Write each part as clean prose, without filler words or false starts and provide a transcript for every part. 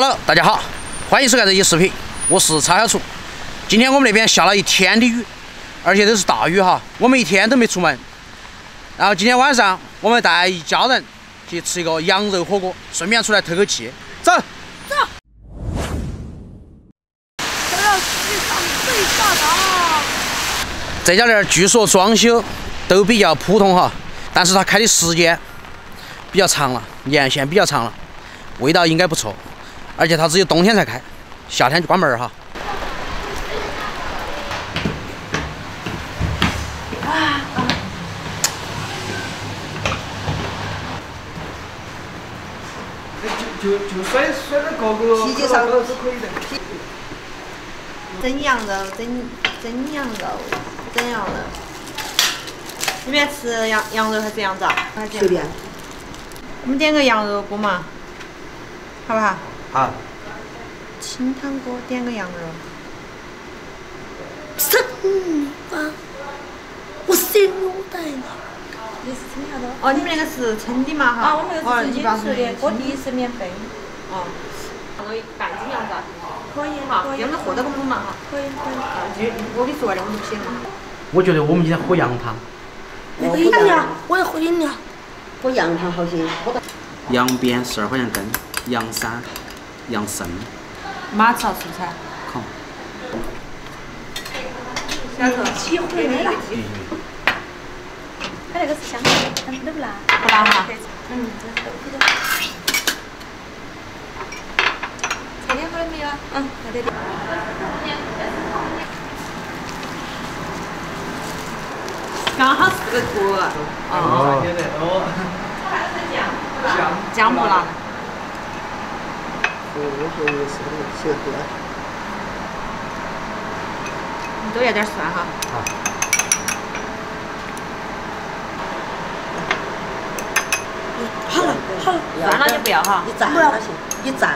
Hello， 大家好，欢迎收看这期视频，我是超小厨。今天我们那边下了一天的雨，而且都是大雨哈，我们一天都没出门。然后今天晚上我们带一家人去吃一个羊肉火锅，顺便出来透口气。走。走。这要世界上最大的。这家店据说装修都比较普通哈，但是它开的时间比较长了，年限比较长了，味道应该不错。而且它只有冬天才开，夏天就关门哈。就甩到各个皮筋上都是可以的。蒸羊肉，蒸羊肉，蒸羊肉。你们吃羊肉还是羊杂？随便。我们点个羊肉锅嘛，好不好？好。清汤锅点个羊肉。生啊！我生我带了。你是称啥的？哦，你们那个是称的嘛哈？啊，我们那个是自己吃的，锅底是免费。哦。放到半斤羊杂。可以哈，点个和到我们嘛哈。可以。我给说的，我们不写嘛。我觉得我们今天喝羊汤。我喝饮料，我要喝饮料。喝羊汤好些。羊鞭12块钱根，羊三，羊肾。马槽蔬菜。好。小头。鸡回来了。它那个是香的，但是都不辣。不辣哈。嗯，这是豆腐的。菜点好了没有啊？嗯，好的。刚好4个锅。哦。姜不辣。我说也是喜欢喝。你多要点蒜哈。好。好了好了，蒜了就不要哈。一蘸它行，一蘸它。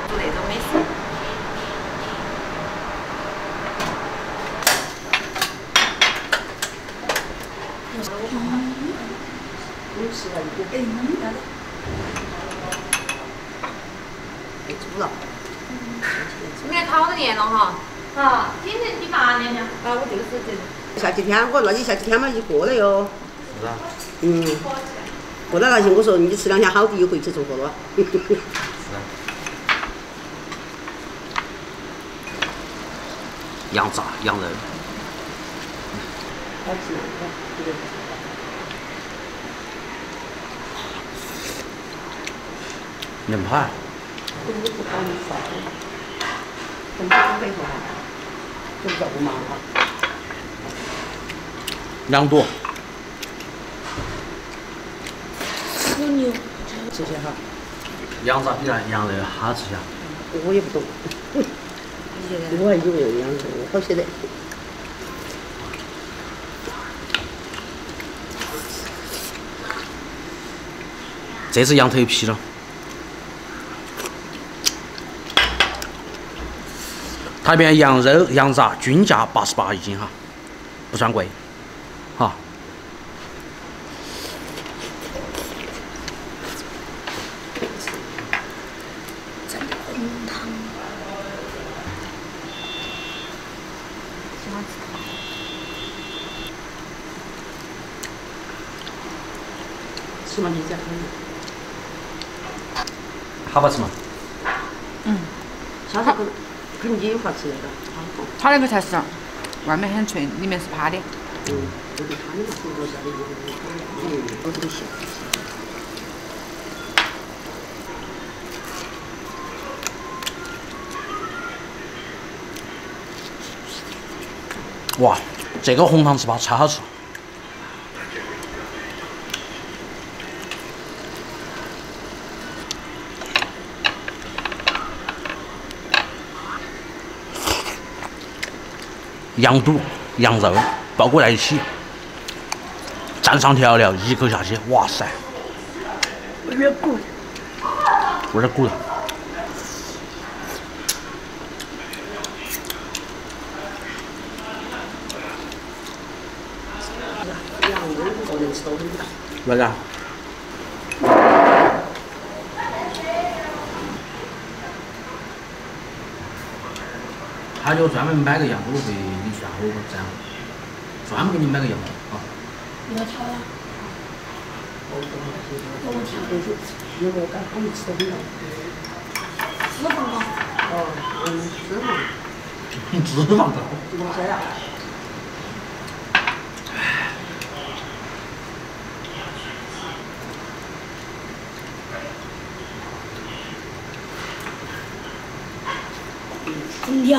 做那种美食。50块一点。煮了。你们烤着年了哈。啊，今年第8年了。啊，我这个是这。下几天我那你下几天嘛就过了哟。是啊。过了那些我说你吃2天好的又回去做过了。是啊。羊杂、羊肉。好吃，嫩排。我不搞你啥，很多备货，就肉嘛哈。羊肚。有牛，这些哈。羊杂比羊肉好吃些。我也不懂，我还以为羊肉好些的。这是羊头皮了。它那边羊肉、羊杂均价88一斤哈，不算贵，哈。蘸红汤。喜欢吃。吃嘛你家可以。好不好吃嘛？下次肯定有法吃那个。它那个才是，外面很脆，里面是趴的。这个它那个火锅下的我这个香。哇，这个红糖糍粑超好吃。羊肚、羊肉包裹在一起，蘸上调料，一口下去，哇塞！有点鼓。有点鼓了。哪个？他就专门买个羊肉给你涮火锅这样，专门给你买个羊肉啊。你要挑呀？我有个刚我们吃的很高。脂肪高。哦，脂肪。脂肪高。我知道。真的啊！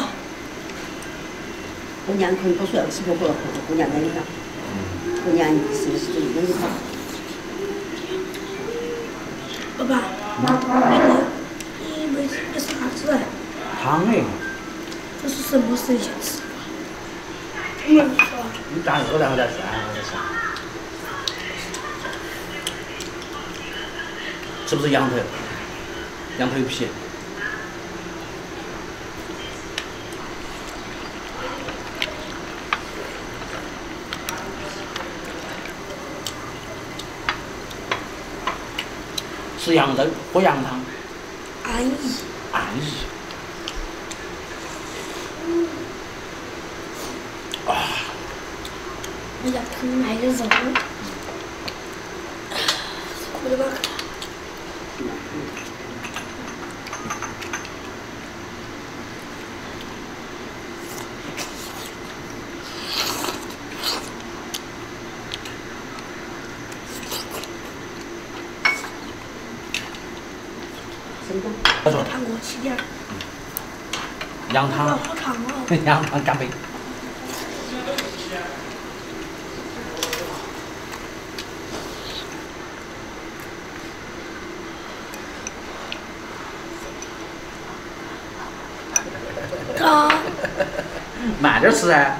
过年可能多出来吃火锅，过年在里头。过年是这个东西好。爸爸，你为啥子？汤哎。这是什么时间吃？你加热然后再涮，是不是羊头？羊头皮。吃羊肉，喝羊汤。安逸。安逸。我要啃那个肉。我的妈！烫过起点儿。羊汤。好烫哦。羊汤干杯。啊。慢点吃噻。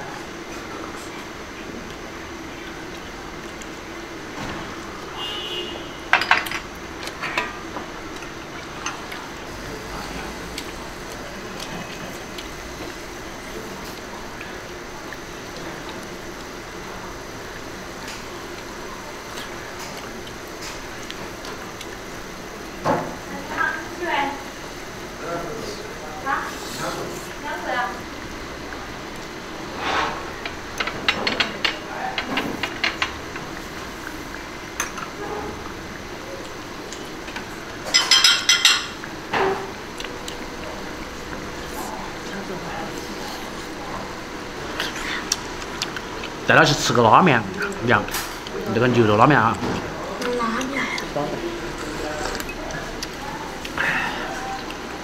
带他去吃个拉面，那个牛肉拉面啊。拉面。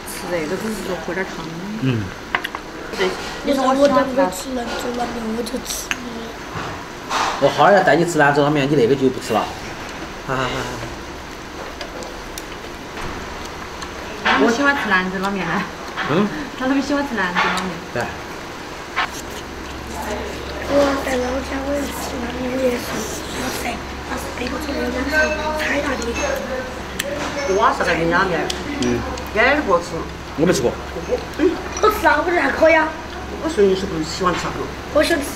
吃这个只是说喝点汤。对，你说我等会吃兰州拉面，我就吃。我哈儿要带你吃兰州拉面，你那个就不吃了。哈哈哈。他们喜欢吃兰州拉面。他们喜欢吃兰州拉面。对。我在老家我也吃拉面，也是那是北口村人家是采纳的。哇塞，跟拉面，也是不吃。我没吃过。我吃啊，我不是还可以啊。我说你是不是喜欢吃？我喜欢吃。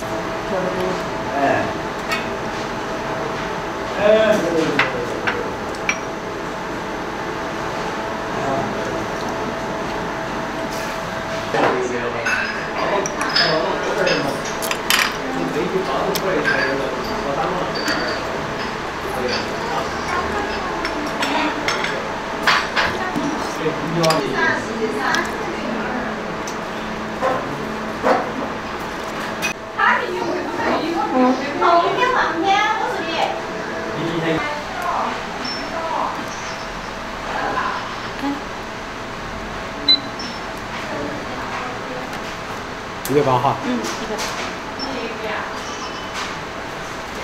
180哈。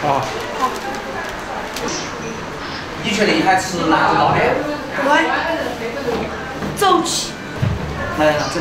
好。你确定还吃兰州拉面？对。走起。来，走。